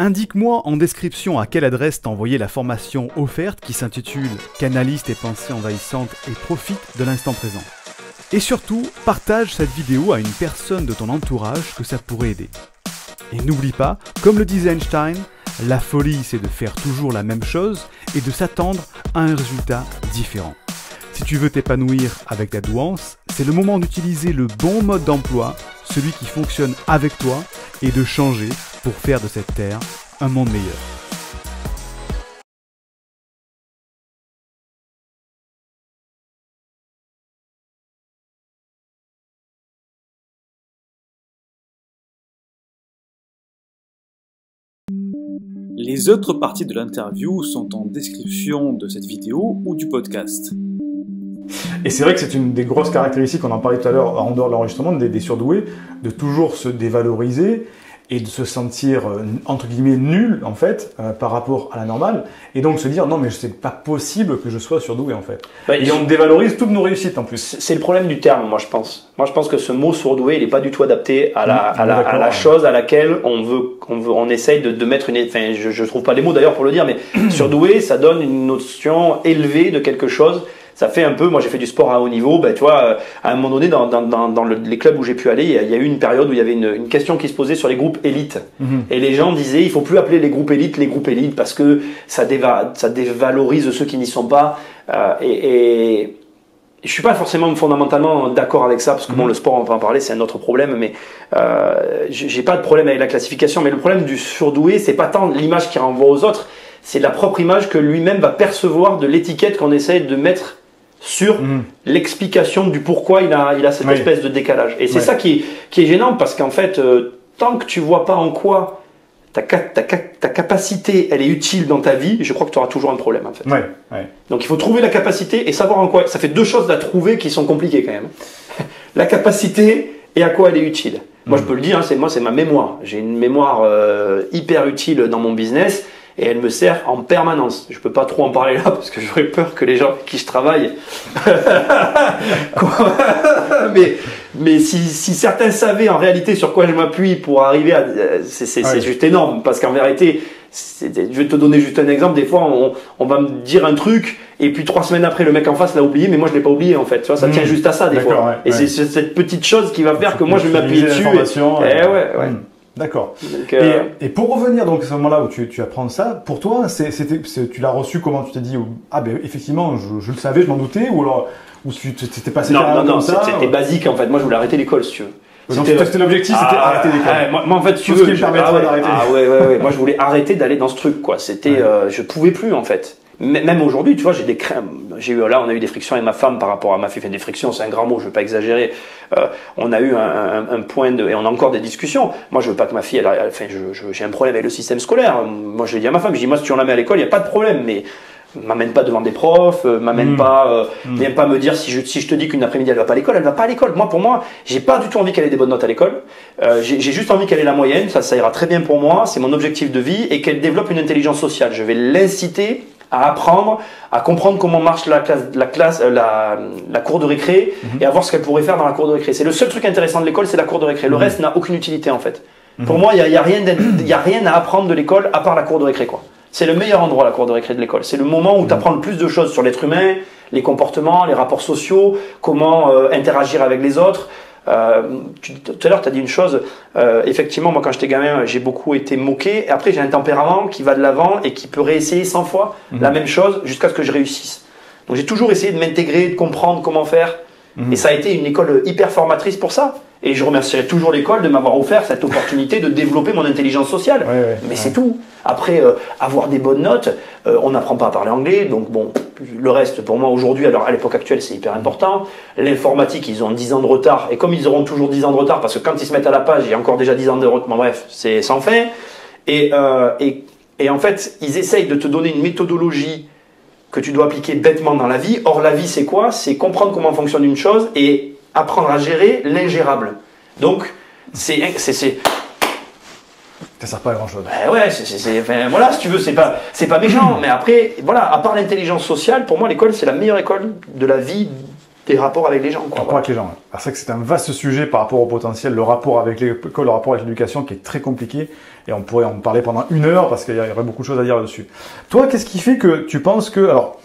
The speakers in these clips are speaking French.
Indique-moi en description à quelle adresse t'as envoyé la formation offerte qui s'intitule « Canalise tes pensées envahissantes et profite de l'instant présent ». Et surtout, partage cette vidéo à une personne de ton entourage que ça pourrait aider. Et n'oublie pas, comme le disait Einstein, la folie c'est de faire toujours la même chose et de s'attendre à un résultat différent. Si tu veux t'épanouir avec ta douance, c'est le moment d'utiliser le bon mode d'emploi, celui qui fonctionne avec toi, et de changer pour faire de cette terre un monde meilleur. Les autres parties de l'interview sont en description de cette vidéo ou du podcast. Et c'est vrai que c'est une des grosses caractéristiques, on en parlait tout à l'heure en dehors de l'enregistrement, des surdoués, de toujours se dévaloriser et de se sentir entre guillemets nul en fait par rapport à la normale, et donc se dire non mais c'est pas possible que je sois surdoué en fait. Et on dévalorise toutes nos réussites en plus. C'est le problème du terme, moi je pense. Moi je pense que ce mot surdoué, il est pas du tout adapté à la chose à laquelle on essaye de mettre une. Enfin, je trouve pas les mots d'ailleurs pour le dire, mais surdoué, ça donne une notion élevée de quelque chose. Ça fait un peu, moi j'ai fait du sport à haut niveau, ben, tu vois, à un moment donné dans les clubs où j'ai pu aller, il y a eu une période où il y avait une question qui se posait sur les groupes élites. Et les gens disaient, il faut plus appeler les groupes élites parce que ça dévalorise ceux qui n'y sont pas. Et je suis pas forcément fondamentalement d'accord avec ça, parce que bon, le sport, on va en parler, c'est un autre problème, mais j'ai pas de problème avec la classification. Mais le problème du surdoué, c'est pas tant l'image qu'il renvoie aux autres, c'est la propre image que lui-même va percevoir de l'étiquette qu'on essaie de mettre sur l'explication du pourquoi il a cette espèce de décalage. Et c'est ça qui est gênant, parce qu'en fait, tant que tu vois pas en quoi ta capacité elle est utile dans ta vie, je crois que tu auras toujours un problème en fait. Donc il faut trouver la capacité et savoir en quoi. Ça fait deux choses à trouver qui sont compliquées quand même. La capacité et à quoi elle est utile. Moi je peux le dire, c'est ma mémoire. J'ai une mémoire hyper utile dans mon business. Et elle me sert en permanence. Je peux pas trop en parler là parce que j'aurais peur que les gens avec qui je travaille. mais si certains savaient en réalité sur quoi je m'appuie pour arriver à, c'est juste énorme, parce qu'en vérité, je vais te donner juste un exemple. Des fois, on va me dire un truc et puis 3 semaines après, le mec en face l'a oublié, mais moi je l'ai pas oublié en fait. Tu vois, ça tient juste à ça des fois. Et c'est cette petite chose qui va faire que moi je vais m'appuyer dessus. D'accord. Et pour revenir donc à ce moment-là où tu apprends ça, pour toi, tu l'as reçu comment? Tu t'es dit ah ben effectivement je le savais, je m'en doutais, ou alors tu t'es passé non, c'était basique en fait. Moi je voulais arrêter l'école si tu veux. C'était l'objectif, c'était arrêter l'école. Moi en fait, tu veux, ce qui me permettrait d'arrêter. Moi je voulais arrêter d'aller dans ce truc quoi. C'était, je pouvais plus en fait. Même aujourd'hui, tu vois, j'ai des crèmes. On a eu des frictions avec ma femme par rapport à ma fille. Enfin, des frictions, c'est un grand mot, je veux pas exagérer. On a eu un point et on a encore des discussions. Moi, je veux pas que ma fille, j'ai un problème avec le système scolaire. Moi, je l'ai dit à ma femme, je dis, moi, si tu en la mets à l'école, il n'y a pas de problème, mais m'amène pas devant des profs, m'amène pas, viens pas me dire si je te dis qu'une après-midi elle va pas à l'école, elle va pas à l'école. Pour moi, j'ai pas du tout envie qu'elle ait des bonnes notes à l'école. J'ai juste envie qu'elle ait la moyenne, ça ira très bien pour moi, c'est mon objectif de vie, et qu'elle développe une intelligence sociale. Je vais l'inciter à apprendre, à comprendre comment marche la cour de récré, et à voir ce qu'elle pourrait faire dans la cour de récré. C'est le seul truc intéressant de l'école, c'est la cour de récré. Le reste n'a aucune utilité en fait. Pour moi, il y a rien à apprendre de l'école à part la cour de récré quoi. C'est le meilleur endroit, la cour de récré de l'école. C'est le moment où tu apprends le plus de choses sur l'être humain, les comportements, les rapports sociaux, comment interagir avec les autres. Tout à l'heure, tu as dit une chose. Effectivement, moi, quand j'étais gamin, j'ai beaucoup été moqué. Et après, j'ai un tempérament qui va de l'avant et qui peut réessayer 100 fois la même chose jusqu'à ce que je réussisse. Donc, j'ai toujours essayé de m'intégrer, de comprendre comment faire. Et ça a été une école hyper formatrice pour ça. Et je remercierai toujours l'école de m'avoir offert cette opportunité de développer mon intelligence sociale. Mais c'est tout. Après, avoir des bonnes notes, on n'apprend pas à parler anglais. Donc bon, le reste, pour moi, aujourd'hui, alors à l'époque actuelle, c'est hyper important. L'informatique, ils ont 10 ans de retard. Et comme ils auront toujours 10 ans de retard, parce que quand ils se mettent à la page, il y a encore déjà 10 ans de retard. Bon, bref, c'est sans fin. Et en fait, ils essayent de te donner une méthodologie que tu dois appliquer bêtement dans la vie. Or, la vie, c'est quoi? C'est comprendre comment fonctionne une chose et apprendre à gérer l'ingérable. Donc, ça sert pas à grand chose. Voilà, si tu veux, c'est pas méchant. Mais après, voilà, à part l'intelligence sociale, pour moi, l'école, c'est la meilleure école de la vie tes rapports avec les gens. Quoi, rapport avec les gens. Ouais. C'est vrai que c'est un vaste sujet par rapport au potentiel, le rapport avec l'école, le rapport avec l'éducation qui est très compliqué. Et on pourrait en parler pendant 1 heure parce qu'il y aurait beaucoup de choses à dire là-dessus. Toi, qu'est-ce qui fait que tu penses que... Alors,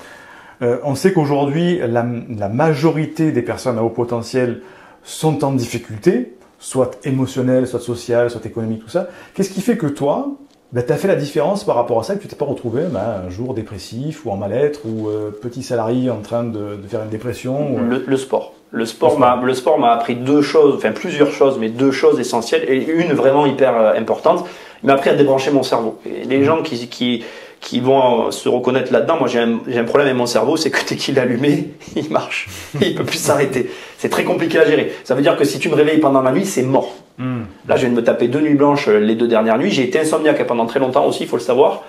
on sait qu'aujourd'hui, la majorité des personnes à haut potentiel sont en difficulté, soit émotionnelle, soit sociale, soit économique, tout ça. Qu'est-ce qui fait que toi, tu as fait la différence par rapport à ça, que tu t'es pas retrouvé un jour dépressif ou en mal-être ou petit salarié en train de faire une dépression Le sport. Le sport m'a appris 2 choses, enfin plusieurs choses, mais 2 choses essentielles et une vraiment hyper importante. Il m'a appris à débrancher mon cerveau. Et les gens qui vont se reconnaître là-dedans, moi j'ai un problème avec mon cerveau, c'est que dès qu'il est allumé, il marche. Il peut plus s'arrêter. C'est très compliqué à gérer. Ça veut dire que si tu me réveilles pendant la nuit, c'est mort. Là, je viens de me taper 2 nuits blanches les 2 dernières nuits. J'ai été insomniaque pendant très longtemps aussi, il faut le savoir.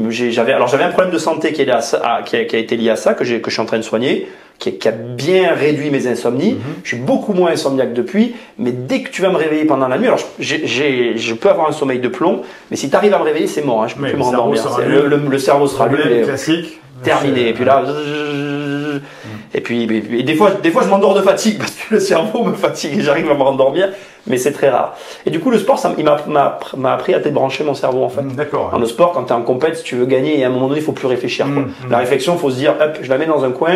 J'avais un problème de santé qui a été lié à ça, que je suis en train de soigner, qui a bien réduit mes insomnies. Je suis beaucoup moins insomniaque depuis, mais dès que tu vas me réveiller pendant la nuit, alors je peux avoir un sommeil de plomb, mais si tu arrives à me réveiller, c'est mort, hein, je peux plus me rendormir. Le cerveau sera le classique. Terminé. Et puis là, et puis des fois je m'endors de fatigue parce que le cerveau me fatigue et j'arrive à me rendormir, mais c'est très rare. Et du coup, le sport, il m'a appris à débrancher mon cerveau en fait. D'accord. Dans le sport, quand tu es en compète, si tu veux gagner, et à un moment donné, il faut plus réfléchir. Quoi. La réflexion, il faut se dire, hop, je la mets dans un coin.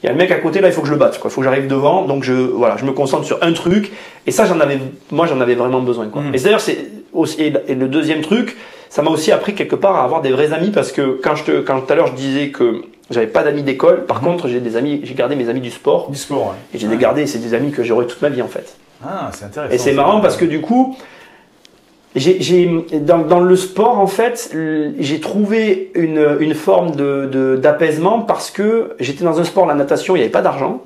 Il y a le mec à côté, là, il faut que je le batte. Il faut que j'arrive devant. Donc je me concentre sur un truc. Et ça, j'en avais vraiment besoin. Quoi. Et d'ailleurs, c'est aussi et le deuxième truc, ça m'a aussi appris quelque part à avoir des vrais amis parce que quand tout à l'heure je disais que j'avais pas d'amis d'école, par contre j'ai gardé mes amis du sport. Du sport, ouais. Et j'ai gardé, c'est des amis que j'aurai toute ma vie en fait. Ah, c'est intéressant. Et c'est marrant parce que du coup, dans le sport en fait, j'ai trouvé une forme d'apaisement parce que j'étais dans un sport, la natation, il n'y avait pas d'argent.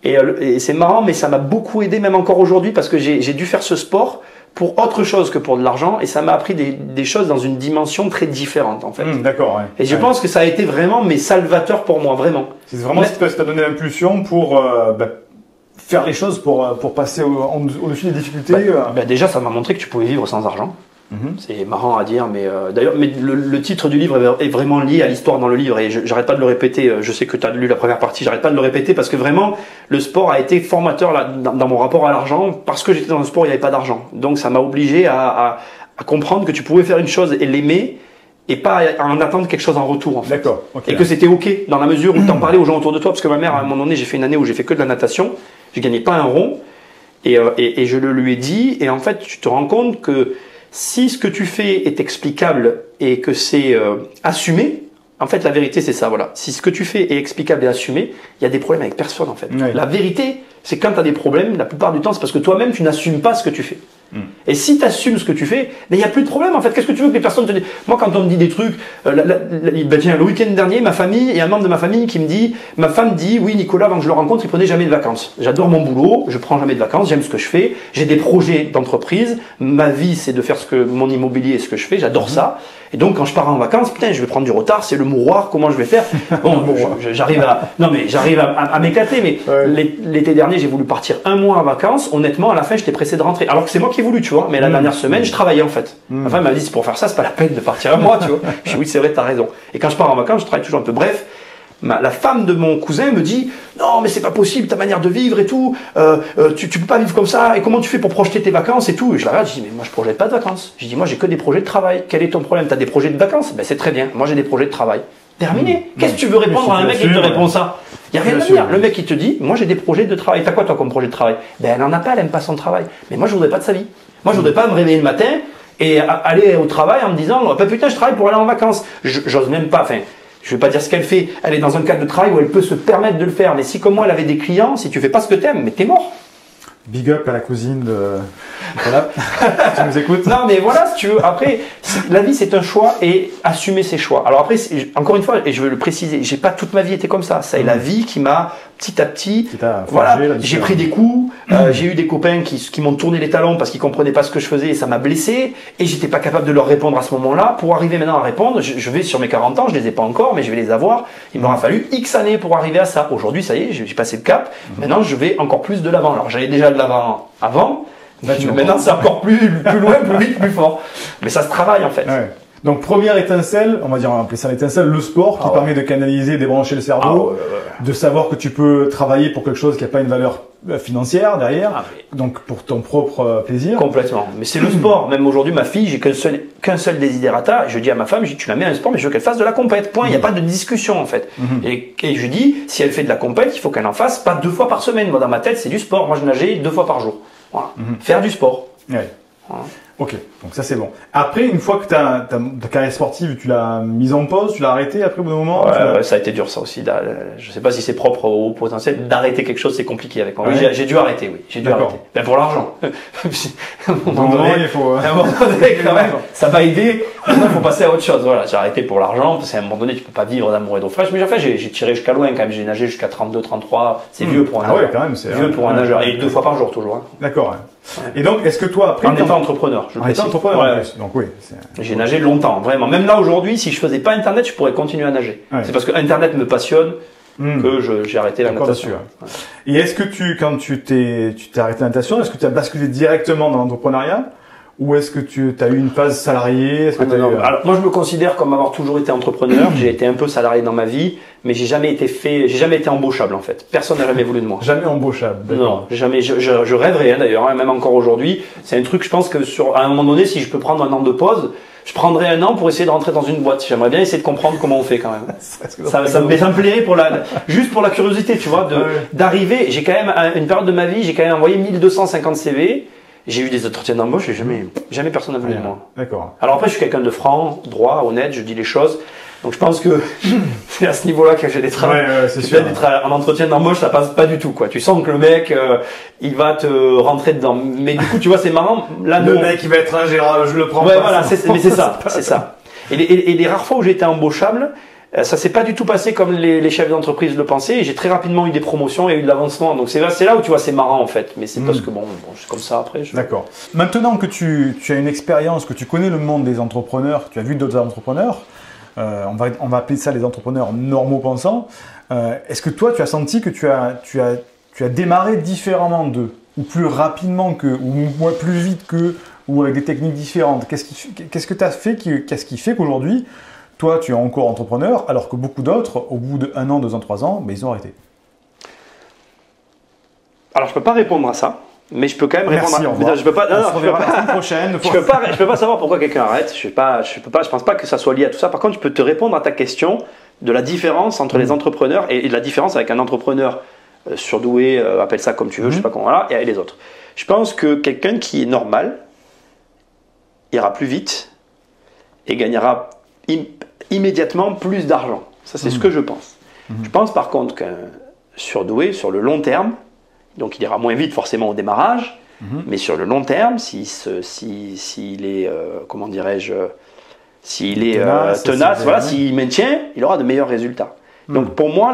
Et c'est marrant, mais ça m'a beaucoup aidé même encore aujourd'hui parce que j'ai dû faire ce sport pour autre chose que pour de l'argent et ça m'a appris des choses dans une dimension très différente en fait. D'accord, ouais. Et je pense que ça a été vraiment salvateur pour moi, vraiment. C'est vraiment ce qui t'a donné l'impulsion pour faire les choses pour passer au-dessus des difficultés. Déjà, ça m'a montré que tu pouvais vivre sans argent. C'est marrant à dire, mais d'ailleurs, le titre du livre est vraiment lié à l'histoire dans le livre et j'arrête pas de le répéter. Je sais que tu as lu la première partie, j'arrête pas de le répéter parce que vraiment, le sport a été formateur dans mon rapport à l'argent parce que j'étais dans un sport où il n'y avait pas d'argent. Donc ça m'a obligé à comprendre que tu pouvais faire une chose et l'aimer et pas en attendre quelque chose en retour. En fait. D'accord. Okay. Et que c'était ok dans la mesure où tu en parlais aux gens autour de toi parce que ma mère, à un moment donné, j'ai fait une année où j'ai fait que de la natation, j'ai gagné pas un rond et je le lui ai dit et en fait, tu te rends compte que si ce que tu fais est explicable et que c'est assumé, en fait, la vérité, c'est ça, voilà. Si ce que tu fais est explicable et assumé, il y a des problèmes avec personne, en fait. Oui. La vérité, c'est quand tu as des problèmes, la plupart du temps, c'est parce que toi-même, tu n'assumes pas ce que tu fais. Et si tu assumes ce que tu fais, il n'y a plus de problème, en fait. Qu'est-ce que tu veux que les personnes te disent? Moi, quand on me dit des trucs, tiens, le week-end dernier, ma famille, il y a un membre de ma famille qui me dit, ma femme dit, oui, Nicolas, avant que je le rencontre, il prenait jamais de vacances. J'adore mon boulot, je prends jamais de vacances, j'aime ce que je fais, j'ai des projets d'entreprise, ma vie, c'est de faire mon immobilier et ce que je fais, j'adore ça. Et donc, quand je pars en vacances, putain, je vais prendre du retard, c'est le mouroir, comment je vais faire? Bon, j'arrive à m'éclater, mais l'été dernier, j'ai voulu partir 1 mois en vacances. Honnêtement, à la fin, j'étais pressé de rentrer. Alors que c'est moi qui ai voulu, tu vois. Mais la dernière semaine, je travaillais, en fait. Ma femme m'a dit, c'est pour faire ça, c'est pas la peine de partir 1 mois, tu vois. Je dis, oui, c'est vrai, t'as raison. Et quand je pars en vacances, je travaille toujours un peu. Bref. La femme de mon cousin me dit non mais c'est pas possible ta manière de vivre et tout, tu peux pas vivre comme ça et comment tu fais pour projeter tes vacances et tout. Et je la regarde, je dis mais moi je projette pas de vacances. Je dis moi j'ai que des projets de travail. Quel est ton problème? T'as des projets de vacances? Ben c'est très bien. Moi j'ai des projets de travail. Terminé. Qu'est-ce que tu veux répondre à un mec qui te répond ça? Il y a rien à dire. Le mec qui te dit moi j'ai des projets de travail. T'as quoi toi comme projet de travail? Ben elle en a pas, elle aime pas son travail. Mais moi je voudrais pas de sa vie. Moi je voudrais pas me réveiller le matin et aller au travail en me disant bah, putain je travaille pour aller en vacances. J'ose même pas. Enfin. Je vais pas dire ce qu'elle fait. Elle est dans un cadre de travail où elle peut se permettre de le faire. Mais si comme moi elle avait des clients, si tu fais pas ce que t'aimes, mais t'es mort. Big up à la cousine de... Voilà. Tu nous écoutes? Non mais voilà si tu veux. Après, la vie c'est un choix et assumer ses choix. Alors après, encore une fois, et je veux le préciser, j'ai pas toute ma vie été comme ça. Ça est la vie qui m'a petit à petit, voilà, j'ai pris des coups, j'ai eu des copains qui m'ont tourné les talons parce qu'ils comprenaient pas ce que je faisais et ça m'a blessé et j'étais pas capable de leur répondre à ce moment-là. Pour arriver maintenant à répondre, je vais sur mes 40 ans, je les ai pas encore, mais je vais les avoir. Il m'aura fallu X années pour arriver à ça. Aujourd'hui, ça y est, j'ai passé le cap. Maintenant, je vais encore plus de l'avant. Alors, j'allais déjà de l'avant avant. Maintenant, c'est encore plus loin, plus vite, plus fort. Mais ça se travaille en fait. Ouais. Donc première étincelle, on va dire, on va appeler ça l'étincelle, le sport qui permet de canaliser, débrancher le cerveau, de savoir que tu peux travailler pour quelque chose qui n'a pas une valeur financière derrière, donc pour ton propre plaisir. Complètement. Mais c'est le sport. Même aujourd'hui, ma fille, j'ai qu'un seul désiderata. Je dis à ma femme, tu la mets à un sport, mais je veux qu'elle fasse de la compète. Point. Il n'y a pas de discussion en fait. Et je dis, si elle fait de la compète, il faut qu'elle en fasse pas 2 fois par semaine. Moi, dans ma tête, c'est du sport. Moi, je nageais 2 fois par jour. Voilà. Faire du sport. Ouais. Voilà. Ok, donc ça c'est bon. Après, une fois que ta carrière sportive, tu l'as mise en pause, tu l'as arrêtée après au bout d'un moment. Ouais, ça a été dur ça aussi. Je sais pas si c'est propre au potentiel. D'arrêter quelque chose, c'est compliqué avec moi. Oui, j'ai dû arrêter, oui. J'ai dû arrêter. Ben, pour l'argent. À un moment donné, il faut. À un moment donné, quand même, ça m'a aidé. Maintenant, il faut passer à autre chose. Voilà, j'ai arrêté pour l'argent, parce qu'à un moment donné, tu peux pas vivre d'amour et d'eau fraîche. Mais enfin, j'ai tiré jusqu'à loin quand même. J'ai nagé jusqu'à 32, 33. C'est vieux pour un nageur. Ah ouais, quand même, c'est vieux pour un nageur. Et 2 fois par jour, toujours. Hein. D'accord. Et donc, est-ce que toi, après. En étant entrepreneur. En étant entrepreneur, en plus. Donc, oui. J'ai nagé longtemps, vraiment. Même là, aujourd'hui, si je faisais pas Internet, je pourrais continuer à nager. Ouais. C'est parce que Internet me passionne que j'ai arrêté la natation. Ouais. Et est-ce que quand tu t'es arrêté la natation, est-ce que tu as basculé directement dans l'entrepreneuriat? Ou est-ce que tu as eu une phase salariée? Alors, moi, je me considère comme avoir toujours été entrepreneur. J'ai été un peu salarié dans ma vie, mais j'ai jamais été embauchable en fait. Personne n'a jamais voulu de moi. Jamais embauchable. Non, jamais. Je rêverais d'ailleurs, même encore aujourd'hui. C'est un truc, je pense que à un moment donné, si je peux prendre un an de pause, je prendrais un an pour essayer de rentrer dans une boîte. J'aimerais bien essayer de comprendre comment on fait quand même. ça me plairait juste pour la curiosité, tu vois, d'arriver. J'ai quand même une période de ma vie, j'ai quand même envoyé 1250 CV. J'ai eu des entretiens d'embauche et jamais personne n'a voulu de moi. D'accord. Alors après, je suis quelqu'un de franc, droit, honnête, je dis les choses. Donc je pense que c'est à ce niveau-là que j'ai d'être en entretien d'embauche, ça passe pas du tout, quoi. Tu sens que le mec, il va te rentrer dedans. Mais du coup, tu vois, c'est marrant. Là, le mec, il va être ingérable, je le prends pas. Ouais, voilà, mais c'est ça, c'est ça. Et les rares fois où j'ai été embauchable, ça s'est pas du tout passé comme les chefs d'entreprise le pensaient. Et j'ai très rapidement eu des promotions et eu de l'avancement. Donc c'est là où tu vois, c'est marrant en fait. Mais c'est parce que bon, c'est comme ça après. D'accord. Maintenant que tu as une expérience, que tu connais le monde des entrepreneurs, que tu as vu d'autres entrepreneurs, on va appeler ça les entrepreneurs normaux pensants. Est-ce que toi, tu as senti que tu as démarré différemment d'eux, ou plus rapidement qu'eux, ou plus vite qu'eux, ou avec des techniques différentes? Qu'est-ce que tu as fait qu'est-ce qui fait qu'aujourd'hui, toi, tu es encore entrepreneur, alors que beaucoup d'autres, au bout de 1 an, 2 ans, 3 ans, ils ont arrêté? Alors, je peux pas répondre à ça, mais je peux quand même répondre. Je peux pas. On se reverra la semaine prochaine. Je peux pas savoir pourquoi quelqu'un arrête. Je pense pas que ça soit lié à tout ça. Par contre, je peux te répondre à ta question de la différence entre les entrepreneurs et de la différence avec un entrepreneur surdoué, appelle ça comme tu veux, je sais pas comment, voilà, et les autres. Je pense que quelqu'un qui est normal ira plus vite et gagnera immédiatement plus d'argent. Ça, c'est ce que je pense. Je pense par contre qu'un surdoué, sur le long terme, donc il ira moins vite forcément au démarrage, mais sur le long terme, s'il est, comment dirais-je, s'il est tenace, voilà, s'il maintient, il aura de meilleurs résultats. Donc pour moi,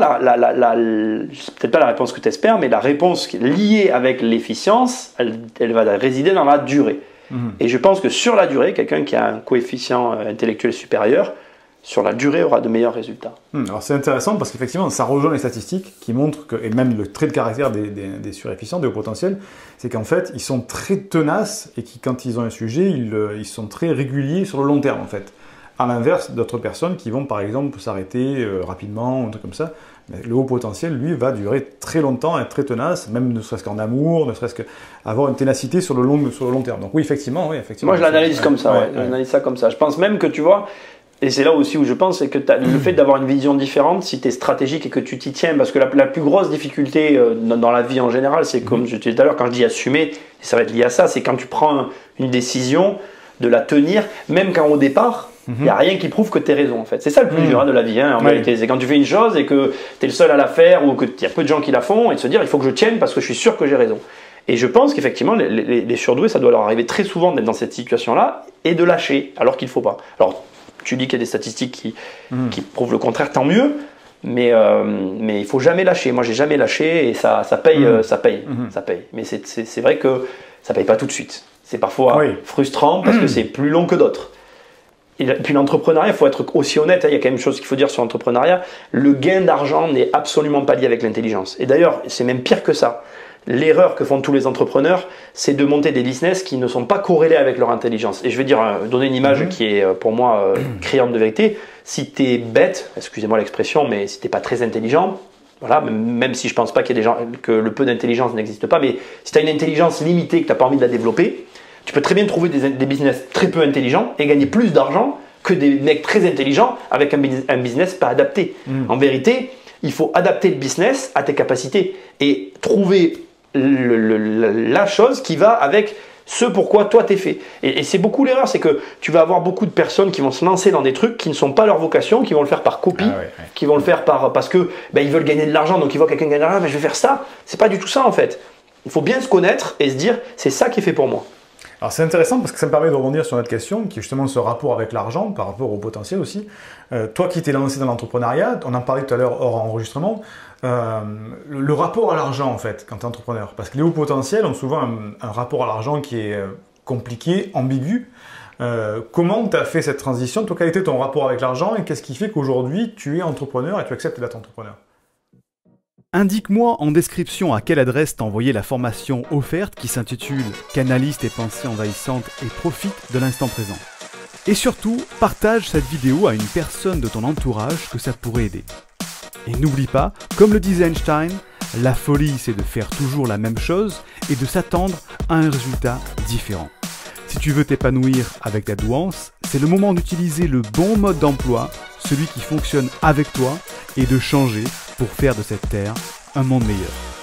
c'est peut-être pas la réponse que tu espères, mais la réponse liée avec l'efficience, elle va résider dans la durée. Et je pense que sur la durée, quelqu'un qui a un coefficient intellectuel supérieur, sur la durée, aura de meilleurs résultats. Alors c'est intéressant parce qu'effectivement, ça rejoint les statistiques qui montrent que, et même le trait de caractère des surefficients, des hauts potentiels, c'est qu'en fait, ils sont très tenaces et quand ils ont un sujet, ils sont très réguliers sur le long terme en fait. À l'inverse d'autres personnes qui vont par exemple s'arrêter rapidement, un truc comme ça. Mais le haut potentiel, lui, va durer très longtemps, être très tenace, même ne serait-ce qu'en amour, ne serait-ce qu'avoir une ténacité sur le long terme. Donc oui, effectivement. Moi, je l'analyse comme ça. J'analyse ça comme ça. Je pense même que tu vois. Et c'est là aussi où je pense, c'est que le fait d'avoir une vision différente, si tu es stratégique et que tu t'y tiens, parce que la plus grosse difficulté dans la vie en général, c'est comme je te disais tout à l'heure, quand je dis assumer, ça va être lié à ça, c'est quand tu prends une décision, de la tenir, même quand au départ, il n'y a rien qui prouve que tu as raison en fait. C'est ça le plus dur de la vie, en réalité. C'est quand tu fais une chose et que tu es le seul à la faire ou qu'il y a peu de gens qui la font et de se dire il faut que je tienne parce que je suis sûr que j'ai raison. Et je pense qu'effectivement, les surdoués, ça doit leur arriver très souvent d'être dans cette situation-là et de lâcher alors qu'il ne faut pas. Alors, tu dis qu'il y a des statistiques qui prouvent le contraire, tant mieux, mais il faut jamais lâcher. Moi, j'ai jamais lâché et ça paye, ça paye. Mais c'est vrai que ça paye pas tout de suite. C'est parfois frustrant parce que c'est plus long que d'autres. Et puis l'entrepreneuriat, il faut être aussi honnête, il y a quand même une chose qu'il faut dire sur l'entrepreneuriat, le gain d'argent n'est absolument pas lié avec l'intelligence. Et d'ailleurs, c'est même pire que ça. l'erreur que font tous les entrepreneurs, c'est de monter des business qui ne sont pas corrélés avec leur intelligence. Et je vais donner une image qui est pour moi criante de vérité. Si tu es bête, excusez-moi l'expression, mais si tu n'es pas très intelligent, voilà, même si je pense pas qu'il y ait des gens, que le peu d'intelligence n'existe pas, mais si tu as une intelligence limitée, que tu n'as pas envie de la développer, tu peux très bien trouver des business très peu intelligents et gagner plus d'argent que des mecs très intelligents avec un business pas adapté. En vérité, il faut adapter le business à tes capacités et trouver la chose qui va avec ce pourquoi toi t'es fait. Et c'est beaucoup l'erreur, c'est que tu vas avoir beaucoup de personnes qui vont se lancer dans des trucs qui ne sont pas leur vocation, qui vont le faire par copie, qui vont le faire parce que ils veulent gagner de l'argent, donc ils voient quelqu'un gagner de l'argent, je vais faire ça. C'est pas du tout ça en fait. Il faut bien se connaître et se dire c'est ça qui est fait pour moi. Alors c'est intéressant parce que ça me permet de rebondir sur notre question, qui est justement ce rapport avec l'argent, par rapport au potentiel aussi. Toi qui t'es lancé dans l'entrepreneuriat, on en parlait tout à l'heure hors enregistrement, le rapport à l'argent en fait, quand tu es entrepreneur. Parce que les hauts potentiels ont souvent un rapport à l'argent qui est compliqué, ambigu. Comment tu as fait cette transition? Toi, quel était ton rapport avec l'argent et qu'est-ce qui fait qu'aujourd'hui tu es entrepreneur et tu acceptes d'être entrepreneur? Indique-moi en description à quelle adresse t'as envoyé la formation offerte qui s'intitule « Canalise tes pensées envahissantes et profite de l'instant présent ». Et surtout, partage cette vidéo à une personne de ton entourage que ça pourrait aider. Et n'oublie pas, comme le disait Einstein, la folie c'est de faire toujours la même chose et de s'attendre à un résultat différent. Si tu veux t'épanouir avec ta douance, c'est le moment d'utiliser le bon mode d'emploi, celui qui fonctionne avec toi, et de changer pour faire de cette terre un monde meilleur.